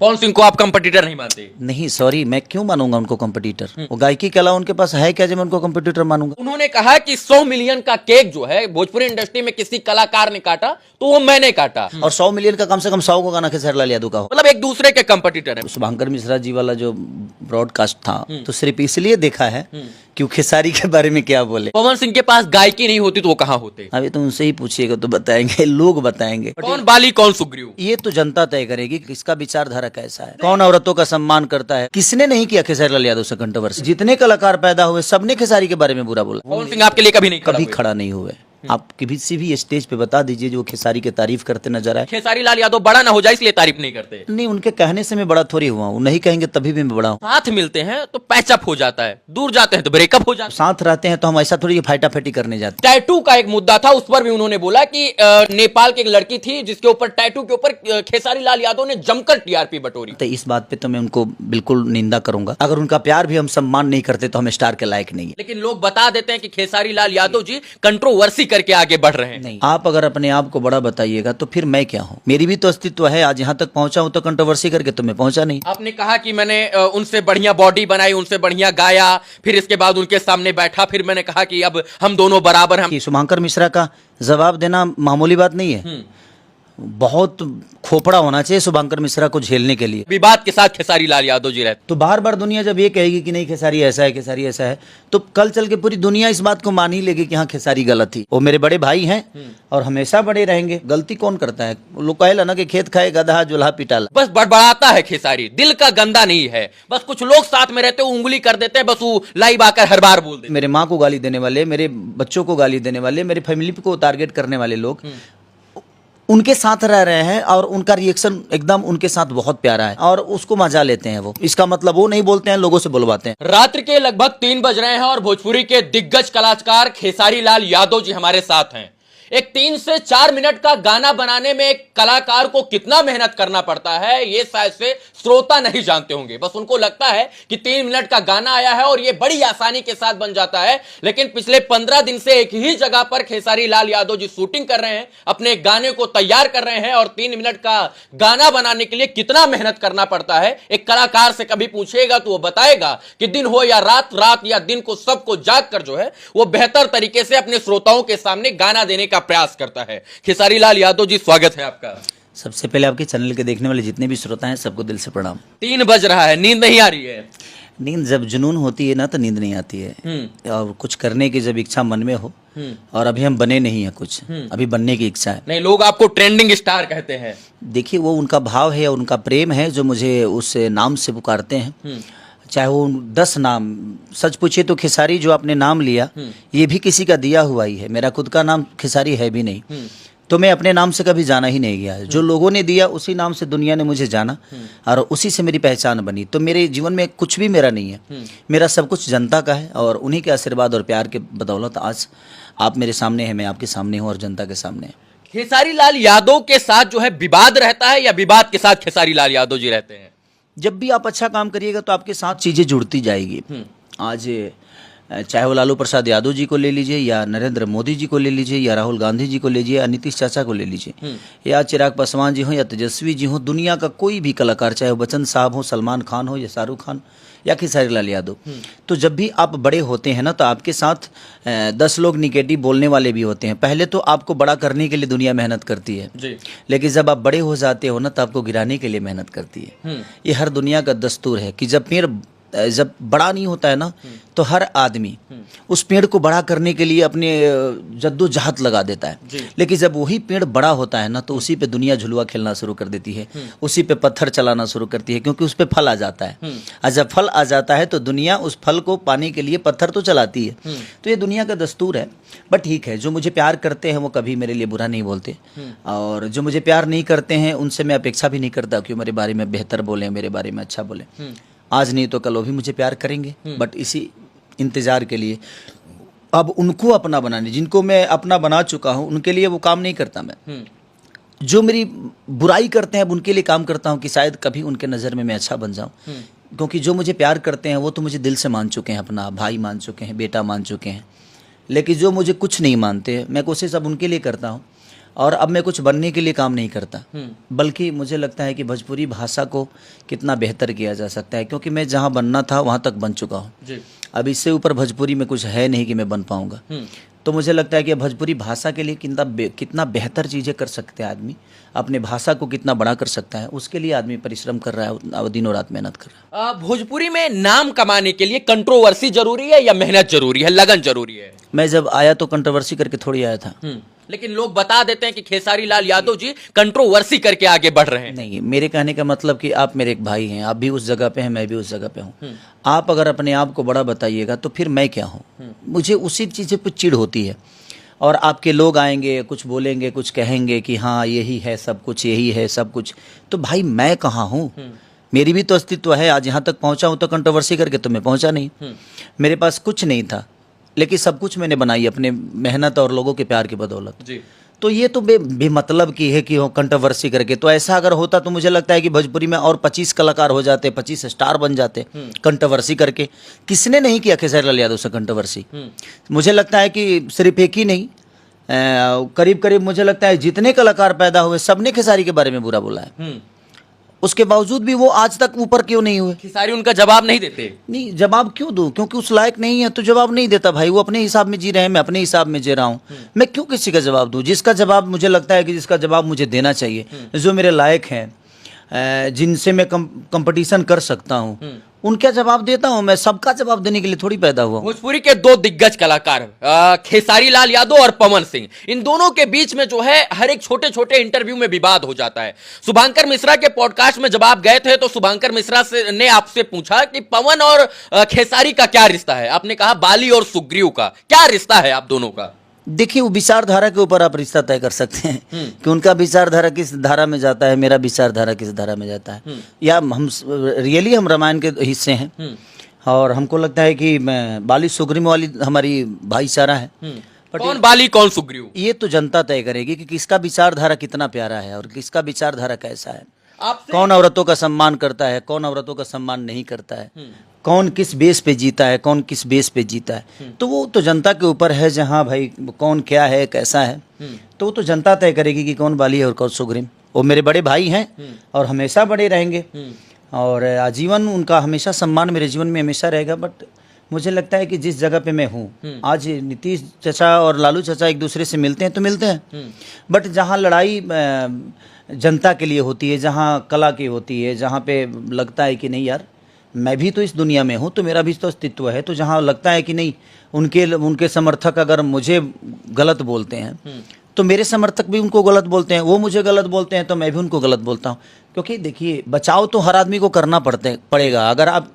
पवन सिंह को आप कंपटीटर नहीं मानते? नहीं सॉरी, मैं क्यों मानूंगा उनको कंपटीटर? वो गायकी के अलावा उनके पास है क्या जो मैं उनको कंपटीटर मानूंगा? उन्होंने कहा कि 100 मिलियन का केक जो है भोजपुरी इंडस्ट्री में किसी कलाकार ने काटा तो वो मैंने काटा। और 100 मिलियन का कम से कम 100 को गाना खेसारी लाल यादव का हो। मतलब एक दूसरे के कंपटीटर है। शुभंकर मिश्रा जी वाला जो ब्रॉडकास्ट था तो सिर्फ इसलिए देखा है कि वो खेसारी के बारे में क्या बोले। पवन सिंह के पास गायकी नहीं होती तो वो कहाँ होते? अभी तो उनसे ही पूछिएगा तो बताएंगे, लोग बताएंगे। कौन बाली कौन सुग्रीव? ये तो जनता तय करेगी किसका विचारधारा कैसा है, कौन औरतों का सम्मान करता है। किसने नहीं किया खेसारी लाल यादव से कंट्रोवर्सी? जितने कलाकार पैदा हुए सबने खेसारी के बारे में बुरा बोला। पवन सिंह आपके लिए कभी नहीं कभी खड़ा नहीं हुए। आप किसी भी स्टेज पे बता दीजिए जो खेसारी की तारीफ करते नजर आए। खेसारी लाल यादव बड़ा ना हो जाए इसलिए तारीफ नहीं करते? नहीं, उनके कहने से मैं बड़ा थोड़ी हुआ हूँ, नहीं कहेंगे तभी भी मैं बड़ा हूँ। साथ मिलते हैं तो पैचअप हो जाता है, दूर जाते हैं तो ब्रेकअप हो जाता है। साथ रहते हैं तो हम ऐसा थोड़ी फाइटाफाइटी करने जाते। टैटू का एक मुद्दा था, उस पर भी उन्होंने बोला कि नेपाल की एक लड़की थी जिसके ऊपर टैटू के ऊपर खेसारी लाल यादव ने जमकर टीआरपी बटोरी। तो इस बात पे तो मैं उनको बिल्कुल निंदा करूंगा। अगर उनका प्यार भी हम सम्मान नहीं करते तो हम स्टार के लायक नहीं है। लेकिन लोग बता देते हैं कि खेसारी लाल यादव जी कंट्रोवर्सी करके आगे बढ़ रहे हैं। नहीं, आप अगर अपने आप को बड़ा बताइएगा तो फिर मैं क्या हूँ? मेरी भी तो अस्तित्व है। आज यहाँ तक पहुंचा हूँ तो कंट्रोवर्सी करके तो मैं पहुंचा नहीं। आपने कहा कि मैंने उनसे बढ़िया बॉडी बनाई, उनसे बढ़िया गाया, फिर इसके बाद उनके सामने बैठा, फिर मैंने कहा कि अब हम दोनों बराबर हैं। शुभंकर मिश्रा का जवाब देना मामूली बात नहीं है। बहुत खोपड़ा होना चाहिए शुभंकर मिश्रा को झेलने के लिए। विवाद के साथ खेसारी लाल यादव जी रहते तो बार बार दुनिया जब ये कहेगी कि नहीं खेसारी ऐसा है, खेसारी ऐसा है, तो कल चल के पूरी दुनिया इस बात को मान ही लेगी कि हाँ खेसारी गलत थी। वो मेरे बड़े भाई हैं और हमेशा बड़े रहेंगे। गलती कौन करता है? लोग कहे ना कि खेत खाए गधा जुल्हा पिटाला। बस बड़बड़ाता है खेसारी, दिल का गंदा नहीं है। बस कुछ लोग साथ में रहते उंगली कर देते हैं, बस वो लाइव आकर हर बार बोल देते। मेरे माँ को गाली देने वाले, मेरे बच्चों को गाली देने वाले, मेरी फैमिली को टारगेट करने वाले लोग उनके साथ रह रहे हैं और उनका रिएक्शन एकदम उनके साथ बहुत प्यारा है और उसको मजा लेते हैं। वो इसका मतलब वो नहीं बोलते हैं, लोगों से बुलवाते हैं। रात्रि के लगभग 3 बज रहे हैं और भोजपुरी के दिग्गज कलाकार खेसारी लाल यादव जी हमारे साथ हैं। एक 3 से 4 मिनट का गाना बनाने में एक कलाकार को कितना मेहनत करना पड़ता है ये शायद से श्रोता नहीं जानते होंगे। बस उनको लगता है कि 3 मिनट का गाना आया है और ये बड़ी आसानी के साथ बन जाता है। लेकिन पिछले 15 दिन से एक ही जगह पर खेसारी लाल यादव जी शूटिंग कर रहे हैं, अपने गाने को तैयार कर रहे हैं और 3 मिनट का गाना बनाने के लिए कितना मेहनत करना पड़ता है एक कलाकार से कभी पूछेगा तो वो बताएगा कि दिन हो या रात, रात या दिन को सबको जाग कर जो है वो बेहतर तरीके से अपने श्रोताओं के सामने गाना देने का प्रयास करता है। खेसारी लाल यादव जी स्वागत है आपका। सबसे पहले आपके चैनल के देखने वाले जितने भी श्रोता हैं सबको दिल से प्रणाम। 3 बज रहा है, नींद नहीं आ रही है? नींद जब जुनून होती है ना तो नींद नहीं आती है। और कुछ करने की जब इच्छा मन में हो, और अभी हम बने नहीं है कुछ, अभी बनने की इच्छा है। नहीं, लोग आपको ट्रेंडिंग स्टार कहते हैं। देखिए वो उनका भाव है, उनका प्रेम है जो मुझे उस नाम से पुकारते हैं। चाहे वो 10 नाम, सच पूछिए तो खेसारी जो आपने नाम लिया ये भी किसी का दिया हुआ ही है। मेरा खुद का नाम खेसारी है भी नहीं, तो मैं अपने नाम से कभी जाना ही नहीं गया। जो लोगों ने दिया उसी नाम से दुनिया ने मुझे जाना और उसी से मेरी पहचान बनी। तो मेरे जीवन में कुछ भी मेरा नहीं है, मेरा सब कुछ जनता का है और उन्हीं के आशीर्वाद और प्यार के बदौलत आज आप मेरे सामने हैं, मैं आपके सामने हूँ और जनता के सामने। खेसारी लाल यादव के साथ जो है विवाद रहता है या विवाद के साथ खेसारी लाल यादव जी रहते हैं? जब भी आप अच्छा काम करिएगा तो आपके साथ चीज़ें जुड़ती जाएगी। आज चाहे वो लालू प्रसाद यादव जी को ले लीजिए या नरेंद्र मोदी जी को ले लीजिए या राहुल गांधी जी को ले लीजिए या नीतीश चाचा को ले लीजिए या चिराग पासवान जी हो या तेजस्वी जी हो, दुनिया का कोई भी कलाकार, चाहे वो बच्चन साहब हो, सलमान खान हो या शाहरुख खान या खेसारी लाल यादव, तो जब भी आप बड़े होते हैं ना तो आपके साथ 10 लोग निगेटिव बोलने वाले भी होते हैं। पहले तो आपको बड़ा करने के लिए दुनिया मेहनत करती है जी। लेकिन जब आप बड़े हो जाते हो ना तो आपको गिराने के लिए मेहनत करती है। ये हर दुनिया का दस्तूर है कि जब पेड़ जब बड़ा नहीं होता है ना तो हर आदमी उस पेड़ को बड़ा करने के लिए अपने जद्दोजहद लगा देता है। लेकिन जब वही पेड़ बड़ा होता है ना तो उसी पे दुनिया झुलुआ खेलना शुरू कर देती है, उसी पे पत्थर चलाना शुरू करती है, क्योंकि उस पे फल आ जाता है। और जब फल आ जाता है तो दुनिया उस फल को पाने के लिए पत्थर तो चलाती है। तो ये दुनिया का दस्तूर है। बट ठीक है, जो मुझे प्यार करते हैं वो कभी मेरे लिए बुरा नहीं बोलते और जो मुझे प्यार नहीं करते हैं उनसे मैं अपेक्षा भी नहीं करता कि मेरे बारे में बेहतर बोले, मेरे बारे में अच्छा बोले। आज नहीं तो कल वो भी मुझे प्यार करेंगे, बट इसी इंतजार के लिए अब उनको अपना बनाने, जिनको मैं अपना बना चुका हूँ उनके लिए वो काम नहीं करता मैं। जो मेरी बुराई करते हैं अब उनके लिए काम करता हूँ कि शायद कभी उनके नज़र में मैं अच्छा बन जाऊँ। क्योंकि जो मुझे प्यार करते हैं वो तो मुझे दिल से मान चुके हैं, अपना भाई मान चुके हैं, बेटा मान चुके हैं। लेकिन जो मुझे कुछ नहीं मानते मैं कोशिश अब उनके लिए करता हूँ और अब मैं कुछ बनने के लिए काम नहीं करता, बल्कि मुझे लगता है कि भोजपुरी भाषा को कितना बेहतर किया जा सकता है, क्योंकि मैं जहाँ बनना था वहाँ तक बन चुका हूँ। अब इससे ऊपर भोजपुरी में कुछ है नहीं कि मैं बन पाऊँगा। तो मुझे लगता है कि भोजपुरी भाषा के लिए कितना बेहतर चीज़ें कर सकते हैं आदमी, अपने भाषा को कितना बड़ा कर सकता है, उसके लिए आदमी परिश्रम कर रहा है, दिनों रात मेहनत कर रहा है। भोजपुरी में नाम कमाने के लिए कंट्रोवर्सी जरूरी है या मेहनत जरूरी है, लगन जरूरी है? मैं जब आया तो कंट्रोवर्सी करके थोड़ी आया था। लेकिन लोग बता देते हैं कि खेसारी लाल यादव जी कंट्रोवर्सी करके आगे बढ़ रहे हैं। नहीं, मेरे कहने का मतलब कि आप मेरे एक भाई हैं, आप भी उस जगह पे हैं, मैं भी उस जगह पे हूँ। आप अगर अपने आप को बड़ा बताइएगा तो फिर मैं क्या हूँ? मुझे उसी चीज़ पे चिढ़ होती है। और आपके लोग आएंगे, कुछ बोलेंगे, कुछ कहेंगे कि हाँ यही है सब कुछ, यही है सब कुछ। तो भाई मैं कहाँ हूँ? मेरी भी तो अस्तित्व है। आज यहाँ तक पहुँचा हूँ तो कंट्रोवर्सी करके तो मैं पहुँचा नहीं। मेरे पास कुछ नहीं था, लेकिन सब कुछ मैंने बनाई अपने मेहनत और लोगों के प्यार की बदौलत जी। तो ये तो बेमतलब की है कि हो कंट्रोवर्सी करके। तो ऐसा अगर होता तो मुझे लगता है कि भोजपुरी में और 25 कलाकार हो जाते, 25 स्टार बन जाते कंट्रोवर्सी करके। किसने नहीं किया खेसारी लाल यादव से कंट्रोवर्सी? मुझे लगता है कि सिर्फ एक ही नहीं, करीब करीब मुझे लगता है जितने कलाकार पैदा हुए सबने खेसारी के बारे में बुरा बोला है। उसके बावजूद भी वो आज तक ऊपर क्यों नहीं हुए? खेसारी उनका जवाब नहीं देते। नहीं, जवाब क्यों दूं? क्योंकि उस लायक नहीं है तो जवाब नहीं देता भाई। वो अपने हिसाब में जी रहे हैं, मैं अपने हिसाब में जी रहा हूँ। मैं क्यों किसी का जवाब दूं? जिसका जवाब मुझे लगता है कि जिसका जवाब मुझे देना चाहिए, जो मेरे लायक हैं, जिनसे मैं कंपटीशन कर सकता हूँ, उनका जवाब देता हूँ। मैं सबका जवाब देने के लिए थोड़ी पैदा हुआ। भोजपुरी के दो दिग्गज कलाकार खेसारी लाल यादव और पवन सिंह, इन दोनों के बीच में जो है हर एक छोटे छोटे इंटरव्यू में विवाद हो जाता है। शुभांकर मिश्रा के पॉडकास्ट में जब आप गए थे तो शुभांकर मिश्रा ने आपसे पूछा कि पवन और खेसारी का क्या रिश्ता है। आपने कहा बाली और सुग्रीव का। क्या रिश्ता है आप दोनों का? देखिए, वो विचारधारा के ऊपर आप रिश्ता तय कर सकते हैं कि उनका विचारधारा किस धारा में जाता है, मेरा विचारधारा किस धारा में जाता है। या हम रियली हम रामायण के हिस्से हैं और हमको लगता है कि बाली सुग्रीव वाली हमारी भाईचारा है। कौन बाली कौन सुग्रीव, ये तो जनता तय करेगी कि किसका विचारधारा कितना प्यारा है और किसका विचारधारा कैसा है। कौन औरतों का सम्मान करता है, कौन औरतों का सम्मान नहीं करता है, कौन किस बेस पे जीता है, कौन किस बेस पे जीता है। तो वो तो जनता के ऊपर है, जहाँ भाई कौन क्या है, कैसा है, तो वो तो जनता तय करेगी कि कौन बाली है और कौन सुग्रीव। वो मेरे बड़े भाई हैं और हमेशा बड़े रहेंगे और आजीवन उनका हमेशा सम्मान मेरे जीवन में हमेशा रहेगा। बट मुझे लगता है कि जिस जगह पे मैं हूँ आज, नीतीश चाचा और लालू चाचा एक दूसरे से मिलते हैं तो मिलते हैं, बट जहाँ लड़ाई जनता के लिए होती है, जहाँ कला की होती है, जहाँ पे लगता है कि नहीं यार मैं भी तो इस दुनिया में हूँ तो मेरा भी तो अस्तित्व है, तो जहाँ लगता है कि नहीं उनके समर्थक अगर मुझे गलत बोलते हैं तो मेरे समर्थक भी उनको गलत बोलते हैं, वो मुझे गलत बोलते हैं तो मैं भी उनको गलत बोलता हूँ। क्योंकि देखिए, बचाव तो हर आदमी को करना पड़ेगा। अगर आप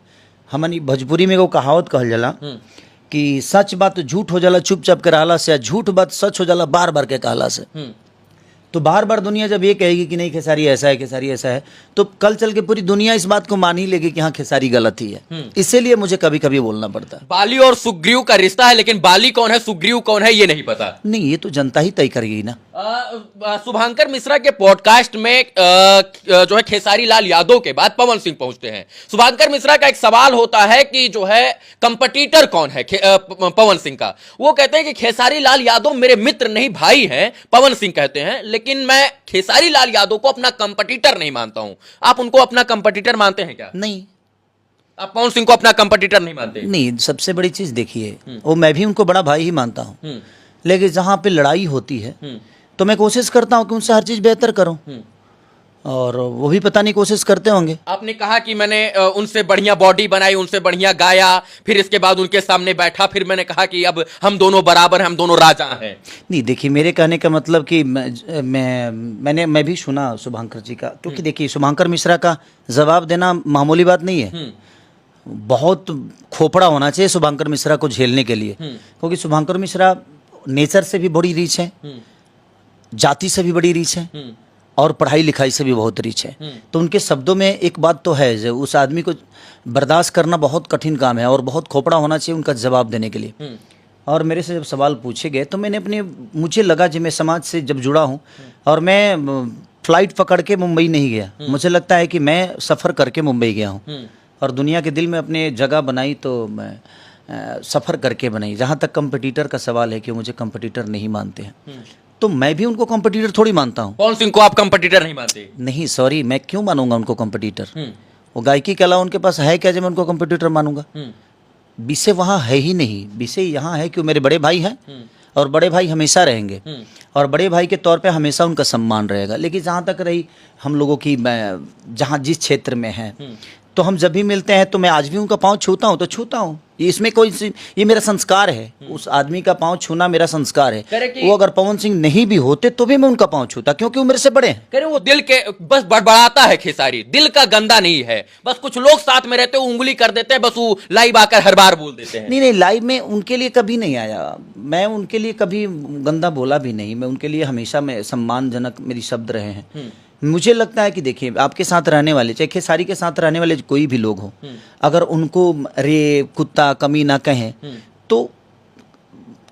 हमनी भोजपुरी में वो कहावत कहल जाला कि सच बात झूठ हो जाला चुपचाप के रहला से, झूठ बात सच हो जाला बार बार के कहला से। तो बार बार दुनिया जब ये कहेगी कि नहीं खेसारी ऐसा है, खेसारी ऐसा है, तो कल चल के पूरी दुनिया इस बात को मान ही लेगी कि हाँ खेसारी गलत ही है। इसीलिए मुझे कभी कभी बोलना पड़ता है। बाली और सुग्रीव का रिश्ता है, लेकिन बाली कौन है सुग्रीव कौन है ये नहीं पता। नहीं, ये तो जनता ही तय करेगी ना। शुभांकर मिश्रा के पॉडकास्ट में जो है खेसारी लाल यादव के बाद पवन सिंह पहुंचते हैं। शुभांकर मिश्रा का एक सवाल होता है कि जो है कंपटीटर कौन है पवन सिंह का। वो कहते हैं कि खेसारी लाल यादव मेरे मित्र नहीं भाई हैं, पवन सिंह कहते हैं, लेकिन मैं खेसारी लाल यादव को अपना कंपटीटर नहीं मानता हूं। आप उनको अपना कंपटीटर मानते हैं क्या? नहीं। आप पवन सिंह को अपना कंपटीटर नहीं मानते? नहीं, सबसे बड़ी चीज देखिए, वो मैं भी उनको बड़ा भाई ही मानता हूँ, लेकिन जहाँ पे लड़ाई होती है तो मैं कोशिश करता हूँ कि उनसे हर चीज बेहतर करूँ और वो भी पता नहीं कोशिश करते होंगे। आपने कहा कि मैंने उनसे बढ़िया बॉडी बनाई, उनसे बढ़िया गाया, फिर इसके बाद उनके सामने बैठा, फिर मैंने कहा कि अब हम दोनों बराबर हैं, हम दोनों राजा हैं। नहीं, देखिए मेरे कहने का मतलब कि मैं भी सुना शुभांकर जी का, क्योंकि देखिए शुभांकर मिश्रा का जवाब देना मामूली बात नहीं है। बहुत खोपड़ा होना चाहिए शुभांकर मिश्रा को झेलने के लिए, क्योंकि शुभांकर मिश्रा नेचर से भी बड़ी रीच है, जाति से भी बड़ी रीच है और पढ़ाई लिखाई से भी बहुत रीच है। तो उनके शब्दों में एक बात तो है, जो उस आदमी को बर्दाश्त करना बहुत कठिन काम है और बहुत खोपड़ा होना चाहिए उनका जवाब देने के लिए। और मेरे से जब सवाल पूछे गए तो मैंने मुझे लगा कि मैं समाज से जब जुड़ा हूँ और मैं फ्लाइट पकड़ के मुंबई नहीं गया, मुझे लगता है कि मैं सफ़र करके मुंबई गया हूँ और दुनिया के दिल में अपने जगह बनाई तो मैं सफ़र करके बनाई। जहाँ तक कंपटीटर का सवाल है कि मुझे कंपटीटर नहीं मानते हैं, तो मैं भी उनको कॉम्पिटिटर थोड़ी मानता हूँ। पवन सिंह को आप कंपटीटर नहीं मानते? नहीं सॉरी, मैं क्यों मानूंगा उनको कॉम्पिटिटर? वो गायकी के अलावा उनके पास है क्या जो मैं उनको कॉम्पिटिटर मानूंगा? विषय वहाँ है ही नहीं। विषय यहाँ है कि वो मेरे बड़े भाई हैं और बड़े भाई हमेशा रहेंगे और बड़े भाई के तौर पे हमेशा उनका सम्मान रहेगा। लेकिन जहाँ तक रही हम लोगों की, जहाँ जिस क्षेत्र में है, तो हम जब भी मिलते हैं तो मैं आज भी उनका पाँव छूता हूँ तो छूता हूँ। इसमें कोई, ये मेरा संस्कार है। उस आदमी का पाँव छूना मेरा संस्कार है। वो अगर पवन सिंह नहीं भी होते तो भी मैं उनका पाँव छूता, क्योंकि वो मेरे से बड़े हैं। कह रहे वो दिल के बस बड़बड़ाता है खेसारी, दिल का गंदा नहीं है। बस कुछ लोग साथ में रहते हैं, उंगली कर देते हैं, बस वो लाइव आकर हर बार बोल देते हैं। नहीं, लाइव में उनके लिए कभी नहीं आया। मैं उनके लिए कभी गंदा बोला भी नहीं। मैं उनके लिए हमेशा मैं सम्मानजनक मेरी शब्द रहे हैं। मुझे लगता है कि देखिए, आपके साथ रहने वाले, चाहे खेसारी के साथ रहने वाले कोई भी लोग हो, अगर उनको रे, कुत्ता, कमीना कहें तो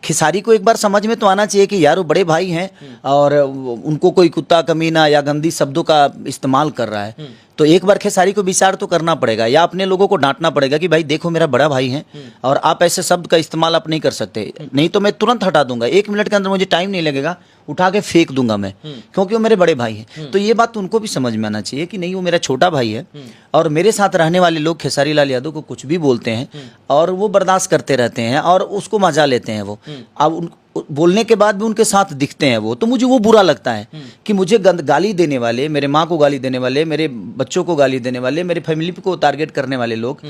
खेसारी को एक बार समझ में तो आना चाहिए कि यार वो बड़े भाई हैं और उनको कोई कुत्ता, कमीना या गंदी शब्दों का इस्तेमाल कर रहा है तो एक बार खेसारी को विचार तो करना पड़ेगा, या अपने लोगों को डांटना पड़ेगा कि भाई देखो मेरा बड़ा भाई है और आप ऐसे शब्द का इस्तेमाल आप नहीं कर सकते। नहीं तो मैं तुरंत हटा दूंगा, 1 मिनट के अंदर, मुझे टाइम नहीं लगेगा, उठा के फेंक दूंगा मैं, क्योंकि वो मेरे बड़े भाई हैं। तो ये बात उनको भी समझ में आना चाहिए कि नहीं, वो मेरा छोटा भाई है और मेरे साथ रहने वाले लोग खेसारी लाल यादव को कुछ भी बोलते हैं और वो बर्दाश्त करते रहते हैं और उसको मजा लेते हैं। वो अब बोलने के बाद भी उनके साथ दिखते हैं वो, तो मुझे वो बुरा लगता है कि मुझे गाली देने वाले, मेरे माँ को गाली देने वाले, मेरे बच्चों को गाली देने वाले, मेरे फैमिली को टारगेट करने वाले लोग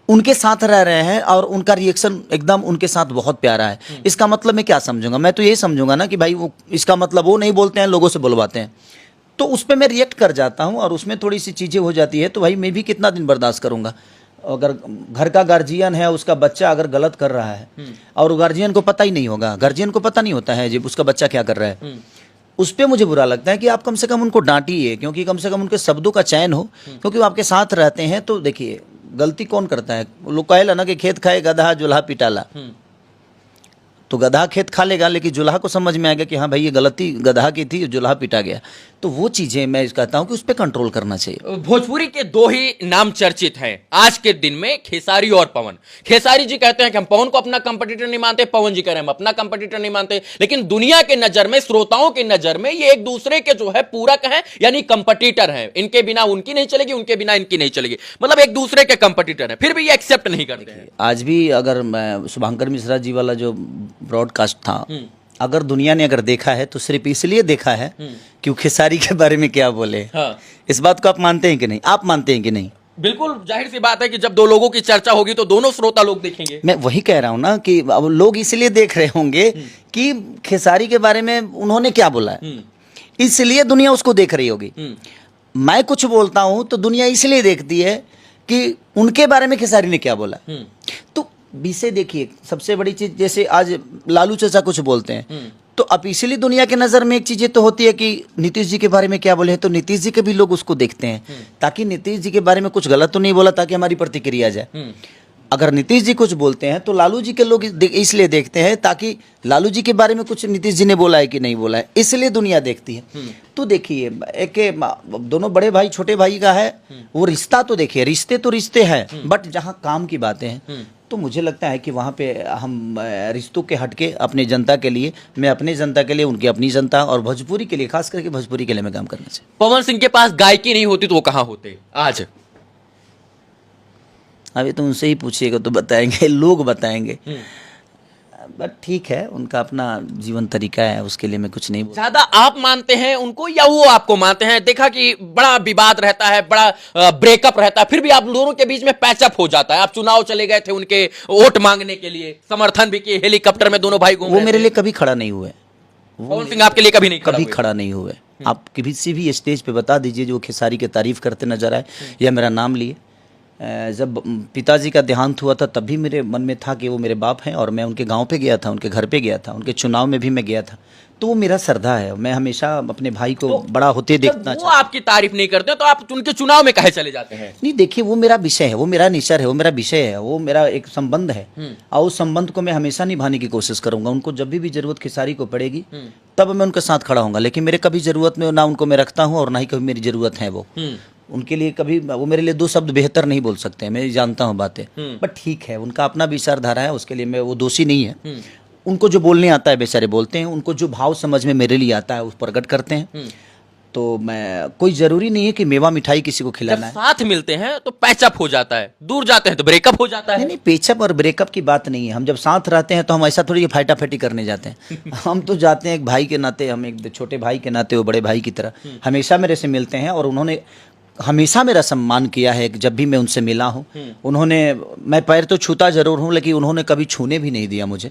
उनके साथ रह रहे हैं और उनका रिएक्शन एकदम उनके साथ बहुत प्यारा है। इसका मतलब मैं क्या समझूंगा? मैं तो ये समझूंगा ना कि भाई वो, इसका मतलब वो नहीं बोलते हैं, लोगों से बुलवाते हैं, तो उस पर मैं रिएक्ट कर जाता हूँ और उसमें थोड़ी सी चीज़ें हो जाती है। तो भाई मैं भी कितना दिन बर्दाश्त करूँगा? अगर घर का गार्जियन है, उसका बच्चा अगर गलत कर रहा है और गार्जियन को पता ही नहीं होगा, गार्जियन को पता नहीं होता है जब उसका बच्चा क्या कर रहा है, उस पर मुझे बुरा लगता है कि आप कम से कम उनको डांटिए, क्योंकि कम से कम उनके शब्दों का चयन हो, क्योंकि वो आपके साथ रहते हैं। तो देखिए, गलती कौन करता है? लोग कहेला ना कि खेत खाए गधा जुल्हा पिटाला, तो गधा खेत खा लेगा, लेकिन जुल्हा को समझ में आएगा कि हाँ भाई ये गलती गधा की थी, जुल्हा पिटा गया। तो वो चीजें मैं कहता हूँ कि उस पर कंट्रोल करना चाहिए। भोजपुरी के 2 ही नाम चर्चित हैं आज के दिन में, खेसारी और पवन। खेसारी जी कहते हैं कि हम पवन को अपना कंपटीटर नहीं मानते, पवन जी कह रहे हैं हम अपना कंपटीटर नहीं मानते, लेकिन दुनिया के नजर में, श्रोताओं की नजर में ये एक दूसरे के जो है पूरक हैं, यानी कंपटीटर हैं। इनके बिना उनकी नहीं चलेगी, उनके बिना इनकी नहीं चलेगी, मतलब एक दूसरे के कंपटीटर हैं, फिर भी ये एक्सेप्ट नहीं करते हैं। आज भी अगर शुभंकर मिश्रा जी वाला जो ब्रॉडकास्ट था, अगर दुनिया ने अगर देखा है तो सिर्फ इसलिए देखा है कि वो खेसारी के बारे में क्या बोले। हाँ। इस बात को आप मानते हैं कि नहीं? आप मानते हैं कि नहीं? बिल्कुल जाहिर सी बात है कि जब 2 लोगों की चर्चा होगी तो दोनों श्रोता लोग देखेंगे। मैं वही कह रहा हूं ना कि अब लोग इसलिए देख रहे होंगे कि खेसारी के बारे में उन्होंने क्या बोला है, इसलिए दुनिया उसको देख रही होगी। मैं कुछ बोलता हूं तो दुनिया इसलिए देखती है कि उनके बारे में खेसारी ने क्या बोला। तो विषय देखिए, सबसे बड़ी चीज, जैसे आज लालू चाचा कुछ बोलते हैं तो अब इसीलिए दुनिया के नज़र में एक चीज़ तो होती है कि नीतीश जी के बारे में क्या बोले हैं, तो नीतीश जी के भी लोग उसको देखते हैं ताकि नीतीश जी के बारे में कुछ गलत तो नहीं बोला, ताकि हमारी प्रतिक्रिया जाए। अगर नीतीश जी कुछ बोलते हैं तो लालू जी के लोग इसलिए देखते हैं ताकि लालू जी के बारे में कुछ नीतीश जी ने बोला है कि नहीं बोला है, इसलिए दुनिया देखती है। तो देखिए, एक दोनों बड़े भाई छोटे भाई का है वो रिश्ता, तो देखिए रिश्ते तो रिश्ते हैं, बट जहाँ काम की बातें हैं तो मुझे लगता है कि वहाँ पे हम रिश्तों के हटके अपनी जनता के लिए, मैं अपने जनता के लिए, उनकी अपनी जनता, और भोजपुरी के लिए, खास करके भोजपुरी के लिए मैं काम करना चाहिए। पवन सिंह के पास गायकी नहीं होती तो वो कहाँ होते आज? अभी तो उनसे ही पूछिएगा तो बताएंगे, लोग बताएंगे। बट ठीक है, उनका अपना जीवन तरीका है, उसके लिए मैं कुछ नहीं बोल। ज्यादा आप मानते हैं उनको या वो आपको मानते हैं? देखा कि बड़ा विवाद रहता है, बड़ा ब्रेकअप रहता है, फिर भी आप दोनों के बीच में पैचअप हो जाता है। आप चुनाव चले गए थे उनके वोट मांगने के लिए, समर्थन भी किए, हेलीकॉप्टर में दोनों भाई घूम। वो मेरे लिए कभी खड़ा नहीं हुए। पवन सिंह आपके लिए कभी खड़ा नहीं हुए। आप किसी भी स्टेज पे बता दीजिए जो खेसारी की तारीफ करते नजर आए या मेरा नाम लिए। जब पिताजी का देहांत हुआ था तब भी मेरे मन में था कि वो मेरे बाप हैं, और मैं उनके गांव पे गया था, उनके घर पे गया था, उनके चुनाव में भी मैं गया था। तो वो मेरा श्रद्धा है, मैं हमेशा अपने भाई को बड़ा होते देखना चाहता हूं। वो आपकी तारीफ नहीं करते तो आप उनके चुनाव में काहे चले जाते हैं? नहीं, देखिए वो मेरा विषय है, वो मेरा नेचर है, वो मेरा विषय है, वो मेरा एक संबंध है, और उस संबंध को मैं हमेशा निभाने की कोशिश करूंगा। उनको जब भी जरूरत खेसारी को पड़ेगी तब मैं उनके साथ खड़ा हूंगा, लेकिन मेरे कभी जरूरत में ना उनको मैं रखता हूँ और ना ही कभी मेरी जरूरत है वो उनके लिए। कभी वो मेरे लिए 2 शब्द बेहतर नहीं बोल सकते हैं, मैं जानता हूँ बातें, बट ठीक है, उनका अपना विचारधारा है, उसके लिए मैं वो दोषी नहीं है। उनको जो बोलने आता है बेचारे बोलते हैं, उनको जो भाव समझ में मेरे लिए आता है उस प्रकट करते हैं। तो मैं, कोई जरूरी नहीं है कि मेवा मिठाई किसी को जब खिलाना है। साथ मिलते हैं तो पैचअप हो जाता है, दूर जाते हैं तो ब्रेकअप हो जाता नहीं है। नहीं, पेचअप और ब्रेकअप की बात नहीं है। हम जब साथ रहते हैं तो हम ऐसा थोड़ी फाइटाफाइटी करने जाते हैं। हम तो जाते हैं एक भाई के नाते, हम एक छोटे भाई के नाते वो बड़े भाई की तरह हमेशा मेरे से मिलते हैं, और उन्होंने हमेशा मेरा सम्मान किया है। जब भी मैं उनसे मिला हूँ उन्होंने, मैं पैर तो छूता जरूर हूँ लेकिन उन्होंने कभी छूने भी नहीं दिया मुझे।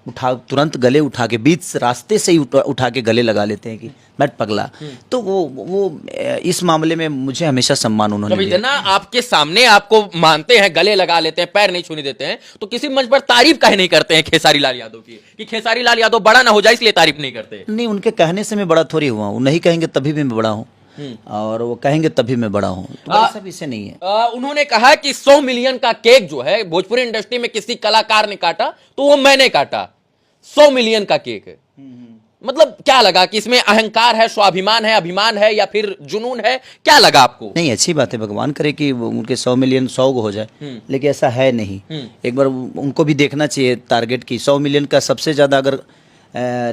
उठा, तुरंत गले उठा के, बीच रास्ते से ही उठा के गले लगा लेते हैं कि बैठ पगला। तो वो इस मामले में मुझे हमेशा सम्मान उन्होंने जब दिया। इतना आपके सामने आपको मानते हैं, गले लगा लेते हैं, पैर नहीं छूने देते हैं, तो किसी मंच पर तारीफ काहे नहीं करते हैं खेसारी लाल यादव की, कि खेसारी लाल यादव बड़ा ना हो जाए इसलिए तारीफ नहीं करते? नहीं, उनके कहने से मैं बड़ा थोड़ी हुआ हूँ। नहीं कहेंगे तभी भी मैं बड़ा हूँ, और वो कहेंगे तभी मैं बड़ा हूँ। तो ऐसा विषय नहीं है। उन्होंने कहा कि 100 मिलियन का केक जो है भोजपुरी इंडस्ट्री में किसी कलाकार ने काटा तो वो मैंने काटा। 100 मिलियन का केक है, मतलब क्या लगा कि इसमें अहंकार है, स्वाभिमान है, अभिमान है, या फिर जुनून है? क्या लगा आपको? नहीं, अच्छी बात है, भगवान करे कि उनके 100 मिलियन 100 हो जाए, लेकिन ऐसा है नहीं। एक बार उनको भी देखना चाहिए टारगेट की। 100 मिलियन का सबसे ज़्यादा अगर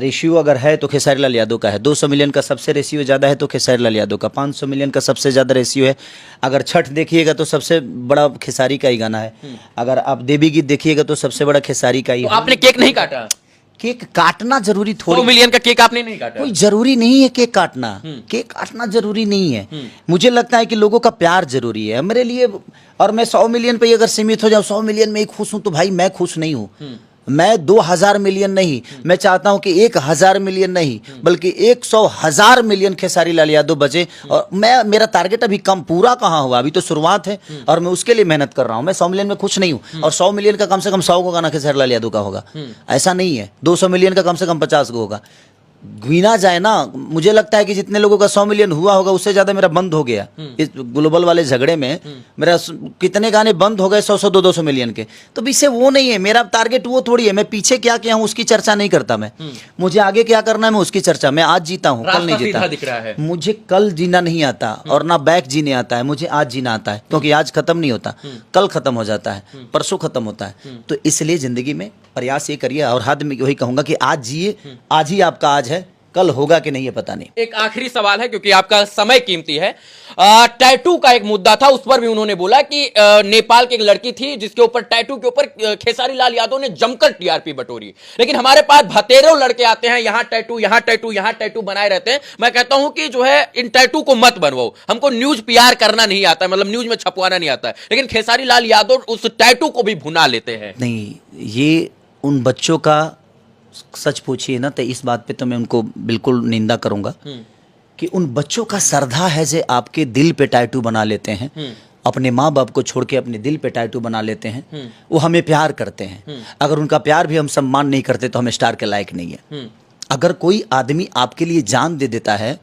रेशियो अगर है तो खेसारी लाल यादव का है। 200 मिलियन का सबसे रेशियो ज़्यादा है तो खेसारी लाल यादव का। 500 मिलियन का सबसे ज़्यादा रेशियो है। अगर छठ देखिएगा तो सबसे बड़ा खेसारी का ही गाना है। अगर आप देवी गीत देखिएगा तो सबसे बड़ा खेसारी का ही तो है। आपने केक नहीं काटा? केक काटना जरूरी 100 थोड़ी, मिलियन का केक आपने नहीं काटा? कोई जरूरी नहीं है केक काटना। केक काटना जरूरी नहीं है। मुझे लगता है कि लोगों का प्यार जरूरी है मेरे लिए। और मैं 100 मिलियन पे ही अगर सीमित हो जाऊं, 100 मिलियन में ही खुश हूं, तो भाई मैं खुश नहीं हूं। मैं 2000 मिलियन नहीं, मैं चाहता हूं कि 1000 मिलियन नहीं, बल्कि 100,000 मिलियन खेसारी लाल यादव बचे। और मेरा टारगेट अभी कम पूरा कहाँ हुआ, अभी तो शुरुआत है, और मैं उसके लिए मेहनत कर रहा हूं। मैं 100 मिलियन में खुश नहीं हूं, और 100 मिलियन का कम से कम 100 को गाना खेसारी लाल यादव का होगा, ऐसा नहीं है। 200 मिलियन का कम से कम 50 को होगा। गिना जाए ना, मुझे लगता है कि जितने लोगों का 100 मिलियन हुआ होगा उससे ज्यादा मेरा बंद हो गया। इस ग्लोबल वाले झगड़े में मेरा कितने गाने बंद हो गए 100 200 मिलियन के। तो विषय वो नहीं है, मेरा टारगेट वो थोड़ी है। मैं पीछे क्या किया हूँ उसकी चर्चा नहीं करता मैं। मुझे आगे क्या करना है मैं उसकी चर्चा। मैं आज जीता हूँ, कल नहीं जीता। दिख रहा है मुझे कल जीना नहीं आता, और ना बैक जीने आता है। मुझे आज जीना आता है, क्योंकि आज खत्म नहीं होता, कल खत्म हो जाता है, परसों खत्म होता है। तो इसलिए जिंदगी में प्रयास ये करिए, और हद में वही कहूंगा कि आज जिए। आज ही आपका आज है, कल होगा कि नहीं ये पता नहीं। एक आखिरी सवाल है क्योंकि आपका समय कीमती है। टैटू का एक मुद्दा था, उस पर भी उन्होंने बोला कि नेपाल की एक लड़की थी जिसके ऊपर टैटू के ऊपर खेसारी लाल यादव ने जमकर टीआरपी बटोरी, लेकिन हमारे पास भतेरों लड़के आते हैं, यहां टैटू, यहां टैटू, यहां टैटू बनाए रहते हैं। मैं कहता हूं कि जो है इन टैटू को मत बनवाओ, हमको न्यूज पीआर करना नहीं आता है, मतलब न्यूज में छपवाना नहीं आता है, लेकिन खेसारी लाल यादव उस टैटू को भी भुना लेते हैं। नहीं, ये उन बच्चों का सच पूछिए ना तो इस बात पे तो मैं उनको बिल्कुल निंदा करूंगा कि उन बच्चों का श्रद्धा है जो आपके दिल पे टैटू बना लेते हैं। अपने माँ बाप को छोड़ के अपने दिल पे टैटू बना लेते हैं। वो हमें प्यार करते हैं, अगर उनका प्यार भी हम सम्मान नहीं करते तो हम स्टार के लायक नहीं है। अगर कोई आदमी आपके लिए जान दे देता है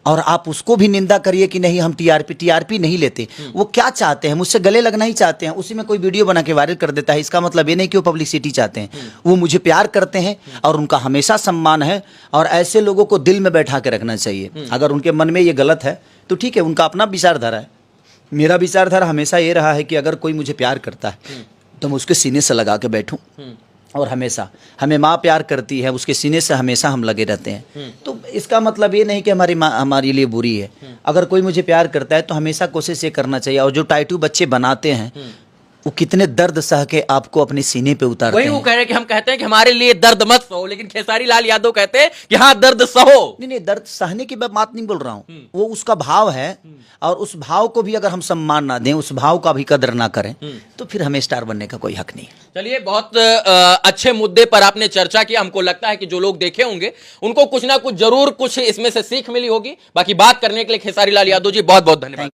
और आप उसको भी निंदा करिए कि नहीं हम टीआरपी नहीं लेते। वो क्या चाहते हैं, मुझसे गले लगना ही चाहते हैं, उसी में कोई वीडियो बना के वायरल कर देता है। इसका मतलब ये नहीं कि वो पब्लिसिटी चाहते हैं, वो मुझे प्यार करते हैं और उनका हमेशा सम्मान है। और ऐसे लोगों को दिल में बैठा के रखना चाहिए। अगर उनके मन में ये गलत है तो ठीक है, उनका अपना विचारधारा है। मेरा विचारधारा हमेशा ये रहा है कि अगर कोई मुझे प्यार करता है तो मैं उसके सीने से लगा के बैठूं, और हमेशा हमें माँ प्यार करती है, उसके सीने से हमेशा हम लगे रहते हैं। तो इसका मतलब ये नहीं कि हमारी माँ हमारे लिए बुरी है। अगर कोई मुझे प्यार करता है तो हमेशा कोशिश ये करना चाहिए। और जो टैटू बच्चे बनाते हैं वो कितने दर्द सह के आपको अपने सीने पे उतारते वही हैं। वो कह रहे हैं कि हम कहते हैं कि हमारे लिए दर्द मत सहो, लेकिन खेसारी लाल यादव कहते हैं कि हाँ दर्द सहो। नहीं, दर्द सहने की मैं बात नहीं बोल रहा हूँ, वो उसका भाव है। और उस भाव को भी अगर हम सम्मान ना दें, उस भाव का भी कदर ना करें, तो फिर हमें स्टार बनने का कोई हक नहीं। चलिए, बहुत अच्छे मुद्दे पर आपने चर्चा किया। हमको लगता है कि जो लोग देखे होंगे उनको कुछ ना कुछ जरूर कुछ इसमें से सीख मिली होगी। बाकी बात करने के लिए खेसारी लाल यादव जी बहुत बहुत धन्यवाद।